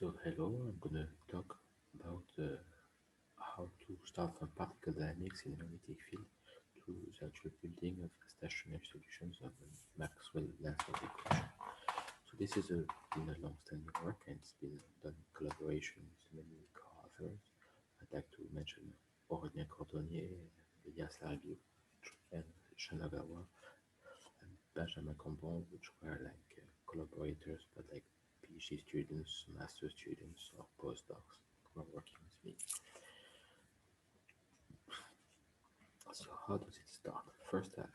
So hello, I'm gonna talk about how to start from particle dynamics in magnetic field to the actual building of stationary solutions of the Maxwell-Lanzmann equation. So this is been a long-standing work and it's been done in collaboration with many co-authors. I'd like to mention Aurélien Cordonnier, Elias Lariviou, and Shanagawa and Benjamin Cambon, which were like collaborators, but like PhD students, master students, or postdocs who are working with me. So how does it start? First, I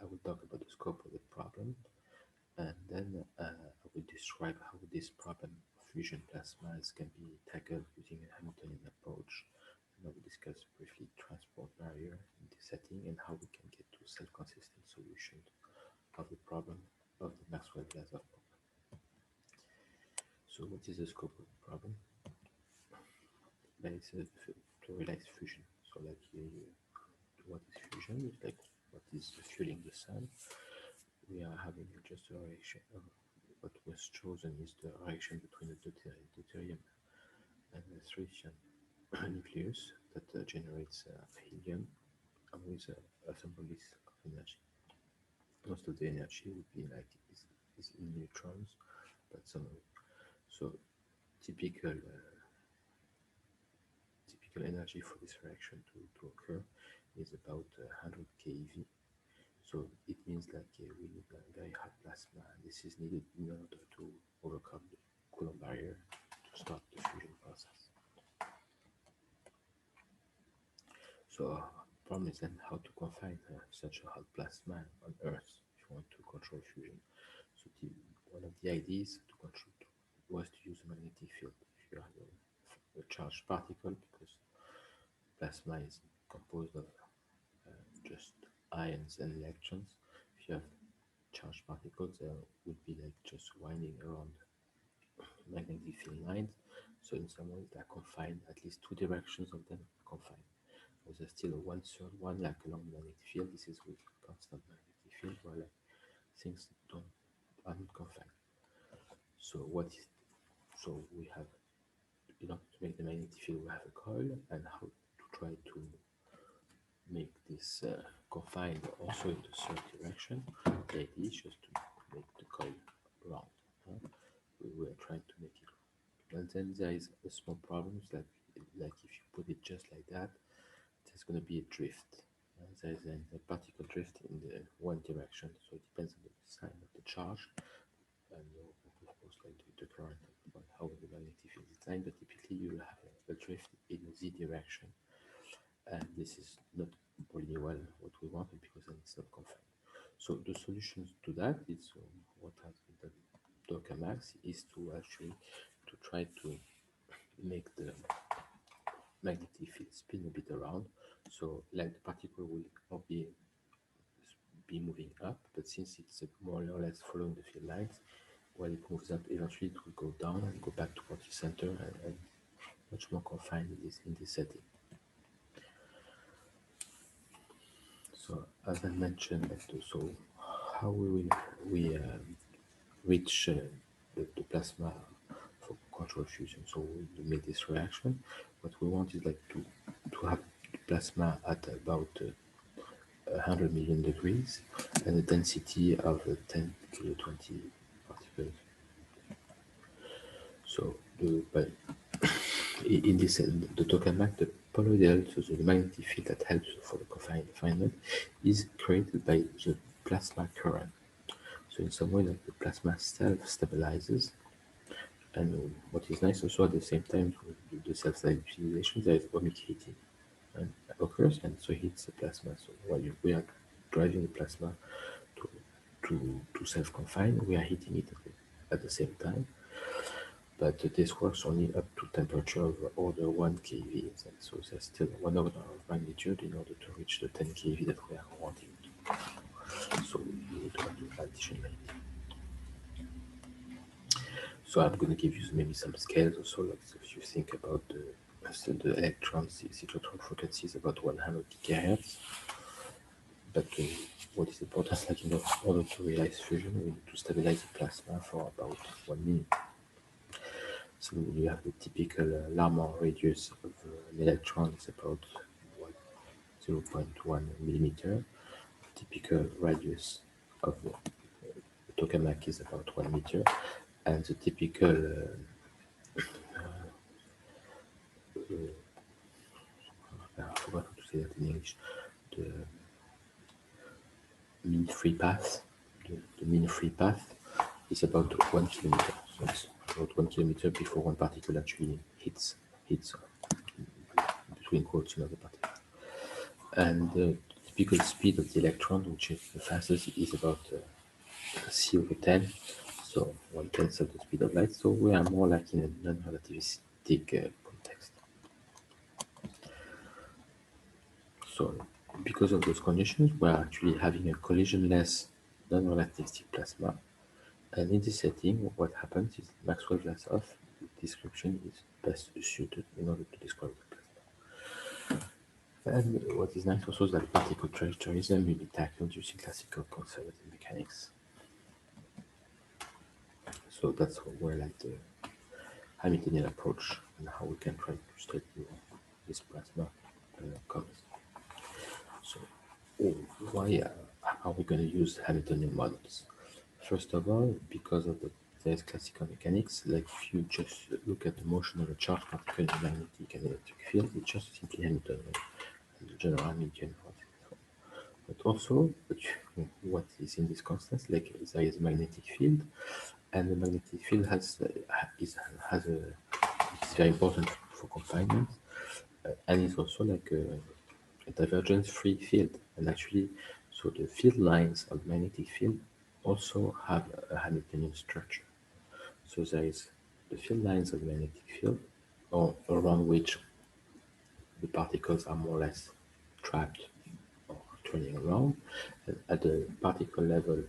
will talk about the scope of the problem, and then I will describe how this problem of fusion plasmas can be tackled using a Hamiltonian approach. And I will discuss briefly transport barrier in this setting and how we can get to self-consistent solutions of the problem of the Maxwell-Lazar problem. So what is the scope of the problem? There is a pluralized fusion. So like what is fusion? It's like what is fueling the sun. We are having just a reaction. What was chosen is the reaction between the deuterium and the tritium nucleus that generates helium with a simple list of energy. Most of the energy would be like is in neutrons, but some so typical typical energy for this reaction to occur is about 100 keV. So it means like we need a very hot plasma, and this is needed in order to overcome the Coulomb barrier to start the fusion process. So problem is then how to confine such a hot plasma on Earth if you want to control fusion. So one of the ideas to control was to use a magnetic field. If you have a charged particle, because plasma is composed of just ions and electrons. If you have charged particles, there would be like just winding around magnetic field lines. So in some ways they're confined, at least two directions of them are confined. So there's still a one-third one like along the magnetic field. This is with constant magnetic field, while like things are not confined. So we have, in order to make the magnetic field, we have a coil, and how to try to make this confined also in the third direction. The idea is just to make the coil round. We are trying to make it round. And then there is a small problem, like if you put it just like that, there's going to be a drift. There is a particle drift in the one direction, so it depends on the sign of the charge and of course like the current and how the magnetic field is designed, but typically you'll have a drift in the z direction, and this is not really well what we wanted because then it's not confined. So the solutions to that is what has been done tokamaks is to actually to try to make the magnetic field spin a bit around, so like the particle will not be moving up, but since it's more or less following the field lines, when it moves up, eventually it will go down and go back towards the center and much more confined in this setting. So as I mentioned, so how we reach the plasma for control fusion. So we make this reaction. What we want is like to have the plasma at about 100 million degrees and a density of 10 kilo 20 particles. So in this the tokamak, the poloidal, so the magnetic field that helps for the confinement, is created by the plasma current. So in some way, like the plasma self-stabilizes, and what is nice also at the same time with the self-stabilization, there is ohmic heating and occurs, and so heats the plasma. So while we are driving the plasma to self-confine, we are heating it at the same time. But this works only up to temperature of order 1 keV, so there's still one order of magnitude in order to reach the 10 keV that we are wanting to. So we need to do additional heating. So I'm going to give you maybe some scales also, like if you think about the electrons, the cyclotron frequency is about 100 gigahertz. But what is important, like in order to realize fusion, we need to stabilize the plasma for about 1 minute. So you have the typical Larmor radius of an electron is about 0.1 millimeter. Typical radius of the tokamak is about 1 meter, and the typical I forgot how to say that in English. The mean free path, the mean free path is about 1 kilometer. So it's about 1 kilometer before one particle actually hits between quotes another particle. And the typical speed of the electron, which is the fastest, is about c over 10, so 1/10 of the speed of light. So we are more like in a non-relativistic context. So because of those conditions, we are actually having a collisionless non-relativistic plasma. And in this setting, what happens is Maxwell-Vlasov description is best suited in order to describe the plasma. And what is nice also is that particle trajectorism may be tackled using classical conservative mechanics. So that's where like the Hamiltonian approach and how we can try to study this plasma comes. So why are we going to use Hamiltonian models? First of all, because of there's classical mechanics, like if you just look at the motion of a charged particle in a magnetic and electric field, it's just simply Hamiltonian, the general Hamiltonian force. But also, what is in this constants, like there is a magnetic field, and the magnetic field is very important for confinement, and it's also like a divergence-free field. And actually, so the field lines of the magnetic field also have a Hamiltonian structure. So there is the field lines of the magnetic field, or around which the particles are more or less trapped or turning around. And at the particle level,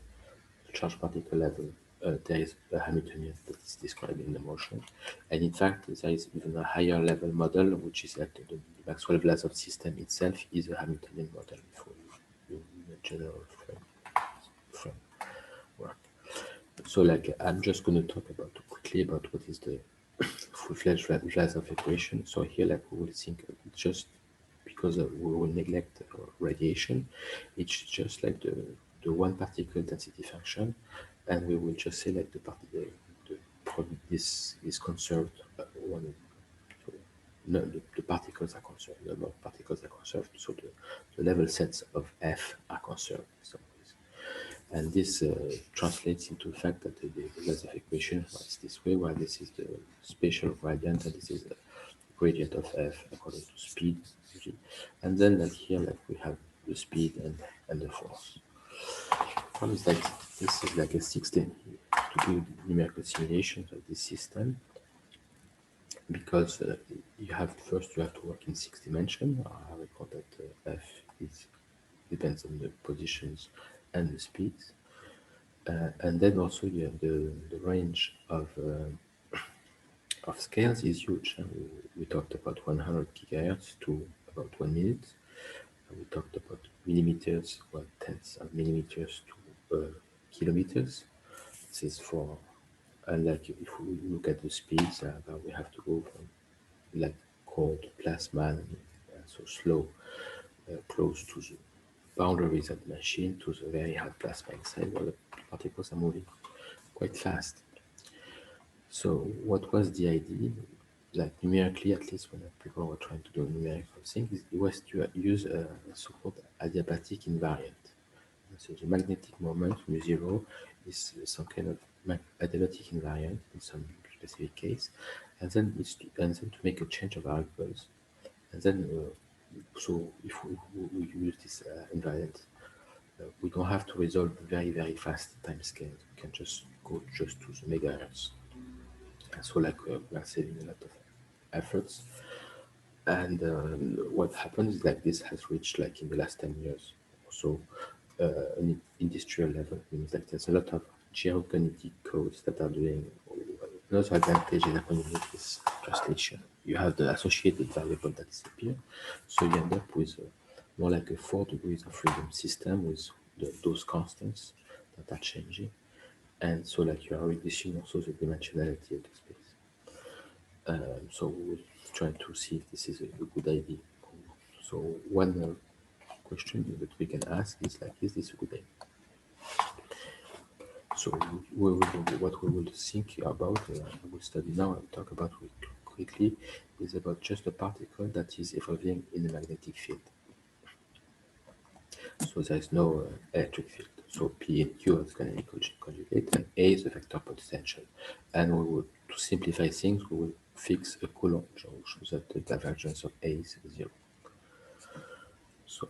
charge particle level, there is a Hamiltonian that is describing the motion. And in fact, there is even a higher level model, which is that the Maxwell-Vlasov system itself is a Hamiltonian model for the general framework. So, like, I'm just going to talk about quickly about what is the full-fledged Vlasov equation. So here, like, we will think just because we will neglect radiation, it's just like the one particle density function, and we will just say like this is conserved one. So no, the particles are conserved. The number of particles are conserved. So the level sets of F are conserved in some ways. And this translates into the fact that the Vlasov equation is this way, while this is the spatial gradient, and this is the gradient of F according to speed, usually. And then like here, like we have the speed and the force. Problem is like this is like a 16 to do numerical simulations of this system, because you have to work in 6 dimensions. I recall that F is depends on the positions and the speeds. And then also you have the range of scales is huge. We talked about 100 gigahertz to about 1 minute. We talked about millimeters, 1/10 of millimeters to kilometers. This is for, and like if we look at the speeds, we have to go from like cold plasma, so slow, close to the boundaries of the machine, to the very hard plasma inside, where the particles are moving quite fast. So what was the idea? Like numerically, at least when people were trying to do numerical things, it was to use a so-called adiabatic invariant. So the magnetic moment mu zero is some kind of adiabatic invariant in some specific case, and then to make a change of variables, and then so if we use this invariant, we don't have to resolve very fast time scales. We can just go just to the megahertz. So like we are saving a lot of efforts. And what happens is like this has reached like in the last 10 years or so an industrial level. It means like there's a lot of geocognitive codes that are doing another advantage in happening with this translation. You have the associated variable that disappear, so you end up with more like a 4 degrees of freedom system with those constants that are changing. And so like you are reducing also the dimensionality of the space. So we'll try to see if this is a good idea. So one question that we can ask is like, is this a good idea? So what we will think about, I will study now and talk about quickly, is about just a particle that is evolving in a magnetic field. So there is no electric field. So P and Q is going to be conjugate, and A is the vector potential. And we will, to simplify things, we will fix a Coulomb junction so that the divergence of A is 0. So,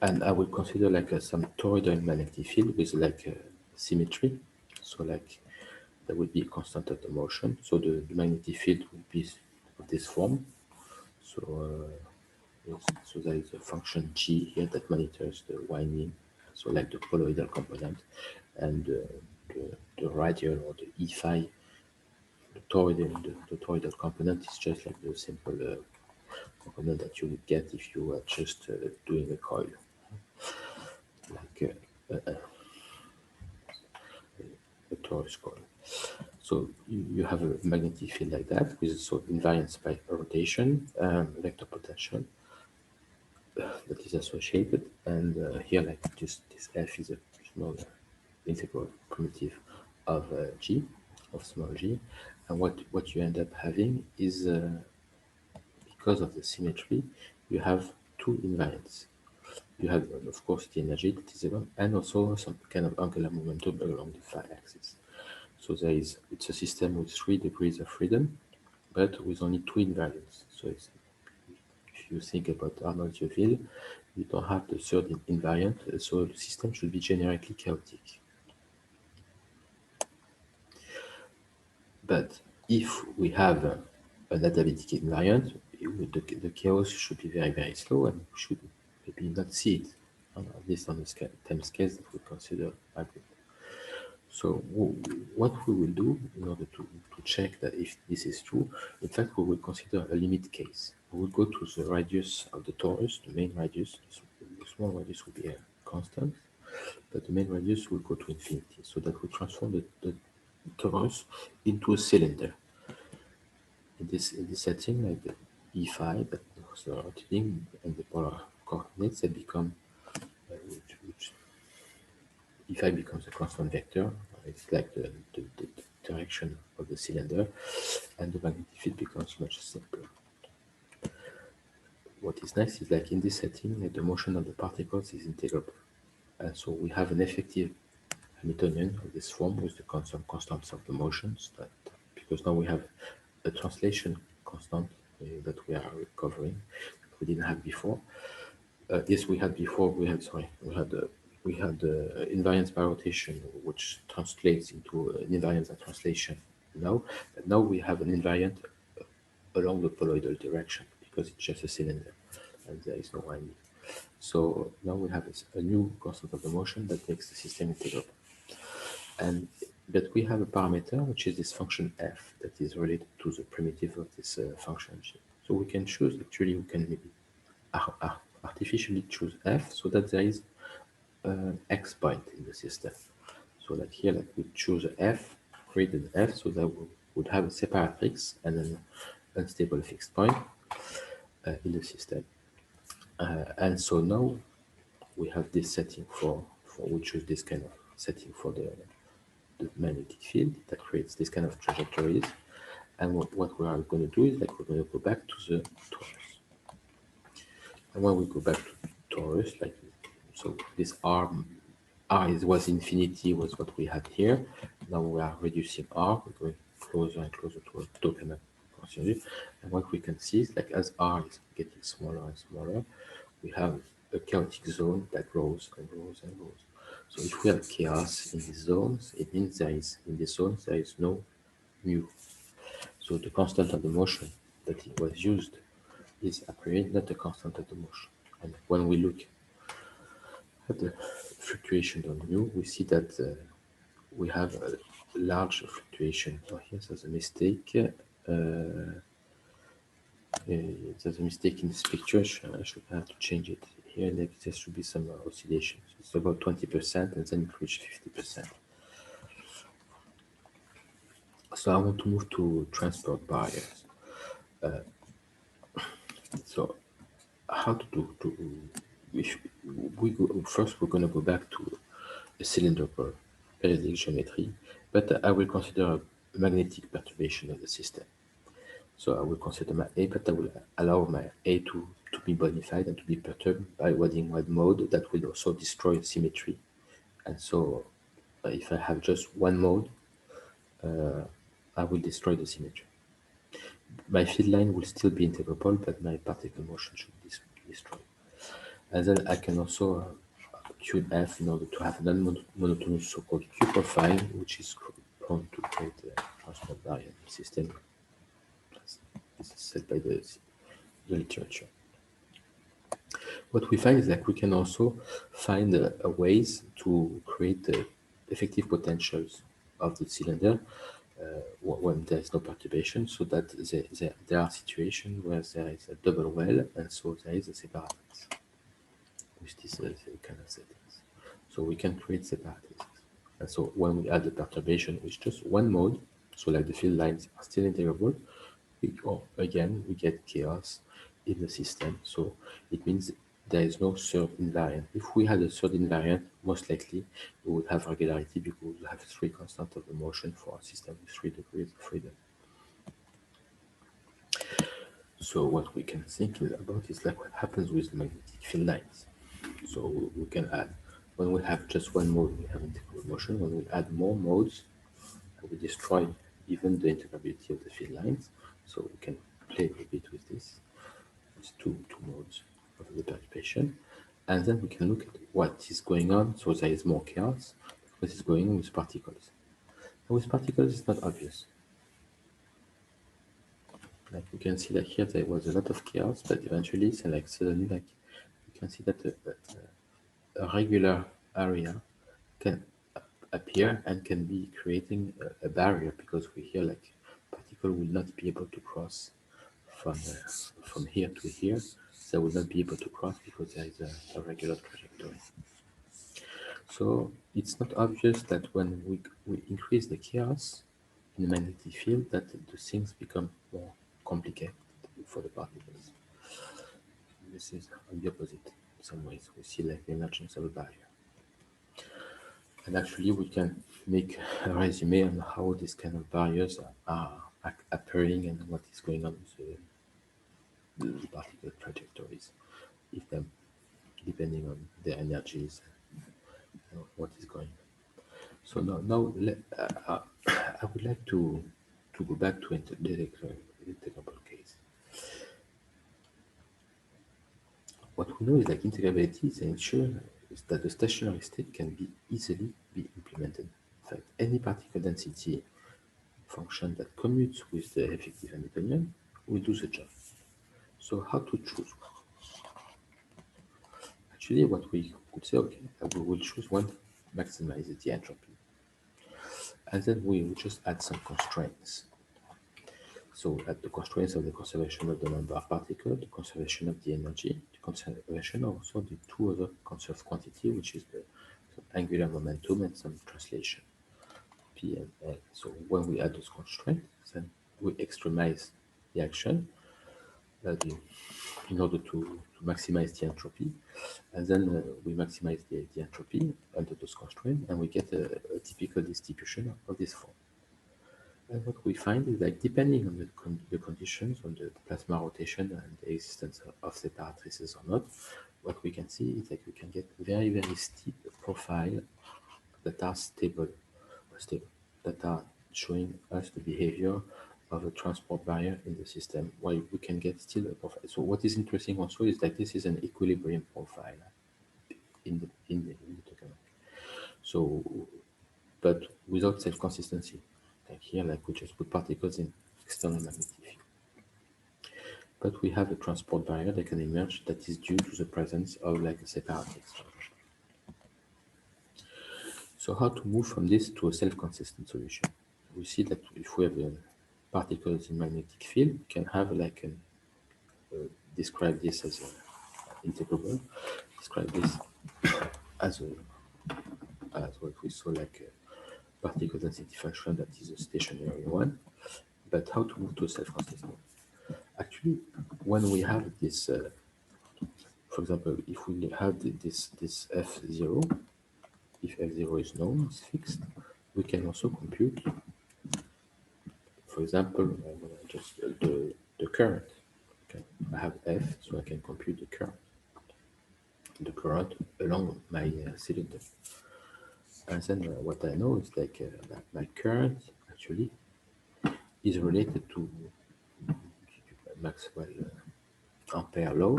and I will consider like some toroidal magnetic field with like symmetry. So like there will be a constant of the motion. So the magnetic field will be of this form. So yes, so there is a function G here that monitors the winding, so like the colloidal component, and the radial or the E phi, the toroidal component is just like the simple component that you would get if you were just doing a coil, like a torus coil. So you have a magnetic field like that with so invariance by rotation, vector potential that is associated, and here like just this F is a small integral primitive of G, of small g, and what you end up having is because of the symmetry, you have two invariants. You have, of course, the energy that is zero, and also some kind of angular momentum along the phi axis. So it's a system with 3 degrees of freedom, but with only two invariants. So if you think about Arnold-Xavier, you don't have the third invariant, so the system should be generically chaotic. But if we have an adabatic invariant, the chaos should be very, very slow, and we should maybe not see it, at least on the time scales that we consider hybrid. So what we will do in order to check that if this is true, in fact, we will consider a limit case. We will go to the radius of the torus, the main radius. The small radius will be a constant, but the main radius will go to infinity, so that we transform the torus into a cylinder. In this setting, like the E phi, that was the rotating, and the polar coordinates that become which E phi becomes a constant vector. It's like the direction of the cylinder, and the magnetic field becomes much simpler. What is nice is like in this setting, the motion of the particles is integrable, and so we have an effective Hamiltonian of this form with the constant constants of the motions. That because now we have a translation constant that we are recovering that we didn't have before. Yes, we had before. We had invariance by rotation, which translates into an invariance by translation now. But now we have an invariant along the poloidal direction because it's just a cylinder and there is no winding. So now we have a new constant of the motion that makes the system integrable. And but we have a parameter which is this function f that is related to the primitive of this function g. So we can choose, actually we can maybe artificially choose f so that there is x point in the system. So like here, like we choose f, create an f, so that we would have a separatrix and an unstable fixed point in the system. And so now we have this setting for we choose this kind of setting for the magnetic field that creates this kind of trajectories. And what we are going to do is like we're going to go back to the torus. And when we go back to torus, like so, this R was infinity was what we had here. Now we are reducing R. We're going closer and closer to a total constant. And what we can see is like as R is getting smaller and smaller, we have a chaotic zone that grows and grows and grows. So if we have chaos in these zones, it means there is in these zones there is no mu. So the constant of the motion that it was used is a priori not the constant of the motion. And when we look at the fluctuation on mu, we see that we have a large fluctuation. Oh, here there's a mistake. There's a mistake in this picture. I should have to change it. Here, like, there should be some oscillations. It's about 20%, and then it reached 50%. So I want to move to transport barriers. So how to do to we, sh- we go, first we're going to go back to a cylindrical periodic geometry, but I will consider a magnetic perturbation of the system. So I will consider my A, but I will allow my A to be modified and to be perturbed by adding one mode that will also destroy symmetry. And so if I have just one mode, I will destroy the symmetry. My field line will still be integrable, but my particle motion should be destroyed. And then I can also tune F in order to have a non-monotonous so-called Q profile, which is prone to create a transport variant system. This is said by the literature. What we find is that we can also find ways to create effective potentials of the cylinder when there is no perturbation, so that there are situations where there is a double well, and so there is a separateness with this kind of settings. So we can create separateness. And so when we add the perturbation with just one mode, so like the field lines are still integrable, again we get chaos in the system. So it means there is no third invariant. If we had a third invariant, most likely we would have regularity because we would have three constants of the motion for a system with 3 degrees of freedom. So what we can think about is like what happens with magnetic field lines. So we can add, when we have just one mode, we have integrable motion. When we add more modes, we destroy even the integrability of the field lines. So we can play a bit with this. It's two modes of the perturbation. And then we can look at what is going on. So there is more chaos. What is going on with particles? And with particles, it's not obvious. Like you can see that here there was a lot of chaos, but eventually, so like suddenly, like you can see that a regular area can appear and can be creating a barrier, because we hear like particle will not be able to cross from here to here. They will not be able to cross because there is a regular trajectory. So it's not obvious that when we increase the chaos in the magnetic field, that the things become more complicated for the particles. This is on the opposite. In some ways, we see like the emergence of a barrier. And actually, we can make a resume on how these kind of barriers are appearing and what is going on with the particle trajectories, if them depending on their energies, what is going on. So now I would like to go back to the integrable case. What we know is that integrability is ensure is that the stationary state can be easily be implemented. In fact, any particle density function that commutes with the effective Hamiltonian will do the job. So how to choose? Actually, what we could say, okay, we will choose one to maximize the entropy. And then we will just add some constraints. So at the constraints of the conservation of the number of particles, the conservation of the energy, the conservation also the two other conserved quantity, which is the angular momentum and some translation, P and L. So when we add those constraints, then we extremize the action in order to maximize the entropy, and then we maximize the entropy under those constraints, and we get a typical distribution of this form. And what we find is that depending on the conditions, on the plasma rotation and the existence of separatrices or not, what we can see is that we can get very, very steep profile that are stable, that are showing us the behavior of a transport barrier in the system, while we can get still a profile. So what is interesting also is that this is an equilibrium profile in the tokamak. So, but without self-consistency. Like here, like we just put particles in external magnetic field. But we have a transport barrier that can emerge that is due to the presence of like a separatrix. So how to move from this to a self-consistent solution? We see that if we have particles in magnetic field, we can have like an describe this as integrable, describe this as what we saw like a particle density function that is a stationary one. But how to move to a self-consistent? Actually, when we have this, for example, if we have this f0, if f0 is known, is fixed, we can also compute, for example, just the current. Okay, I have f, so I can compute the current along my cylinder. And then what I know is like that my current actually is related to Maxwell ampere law.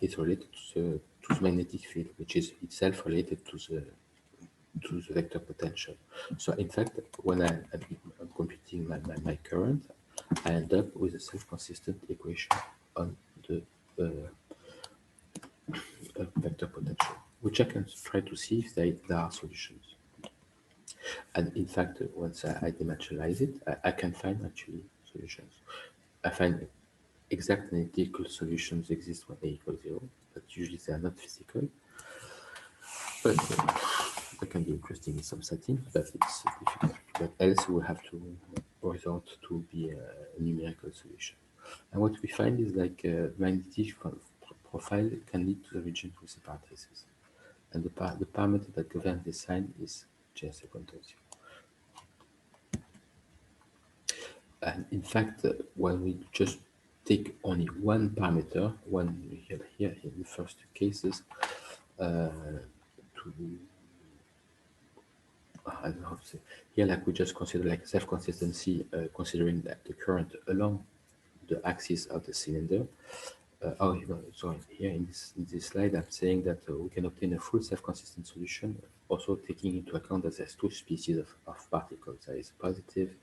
Is related to the magnetic field, which is itself related to the vector potential. So in fact, when I'm computing my current, I end up with a self-consistent equation on the vector potential, which I can try to see if there are solutions. And in fact, once I dimensionalize it, I can find actually solutions. I find exact and identical solutions exist when A equals 0, but usually they are not physical. But that can be interesting in some settings, but it's difficult. But else we have to resort to be a numerical solution. And what we find is like magnetic profile can lead to the region with separatrices. And the parameter that governs this sign is J second of 0. And in fact, when we just take only one parameter, one here in the first two cases, to I don't know how to say here, like we just consider like self-consistency, considering that the current along the axis of the cylinder. Oh, no, sorry. Here in this slide, I'm saying that we can obtain a full self-consistent solution, also taking into account that there's two species of particles. There is positive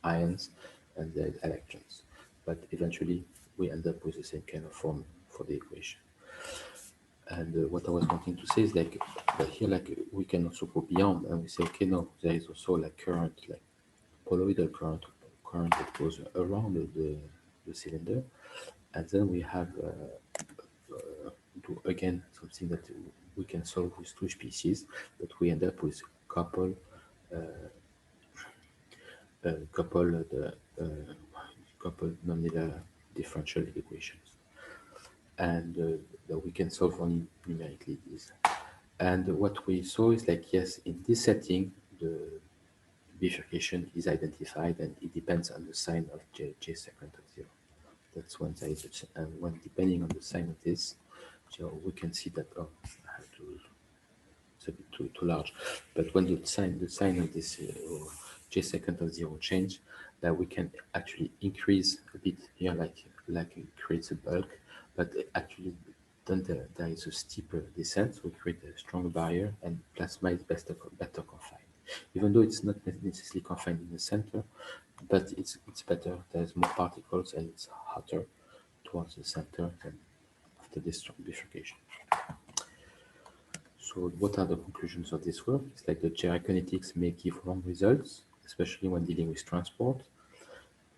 ions and there is electrons. But eventually, we end up with the same kind of form for the equation. And what I was wanting to say is like that here, like we can also go beyond and we say, okay, no, there is also like current, like poloidal current that goes around the cylinder, and then we have do again something that we can solve with two species, but we end up with couple the couple nonlinear differential equations, and that we can solve only numerically these. And what we saw is like, yes, in this setting, the bifurcation is identified and it depends on the sign of j second of 0. That's one side, and when depending on the sign of this, so we can see that, oh, I have to, it's a bit too large. But when the sign of this j second of 0 change, that we can actually increase a bit here, like it creates a bulk, but actually then there is a steeper descent, so we create a stronger barrier, and plasma is better confined. Even though it's not necessarily confined in the center, but it's better. There's more particles and it's hotter towards the center than after this strong bifurcation. So what are the conclusions of this work? It's like the gyrokinetics may give wrong results, especially when dealing with transport.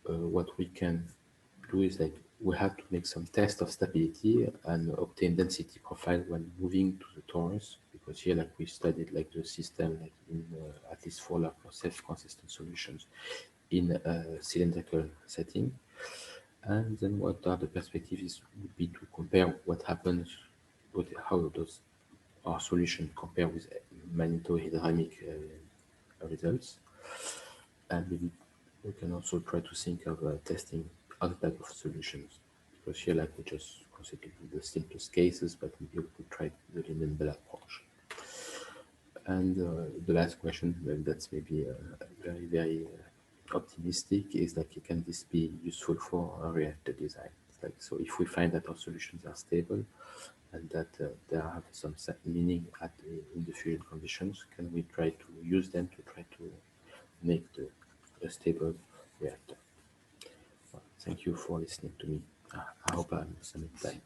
What we can do is like we have to make some test of stability and obtain density profile when moving to the torus, because here like we studied like the system like in at least 4 self-consistent solutions in a cylindrical setting. And then what are the perspectives would be to compare what happens with how does our solution compare with magnetohydrodynamic results. And maybe we can also try to think of testing other type of solutions, because here like we just consider the simplest cases, but maybe we could try the Lindenbell approach. And the last question, and that's maybe very, very optimistic, is like, can this be useful for a reactor design? It's like, so if we find that our solutions are stable and that they have some meaning in the fusion conditions, can we try to use them to try to make a stable reactor? Well, thank you for listening to me. I hope I'm some time.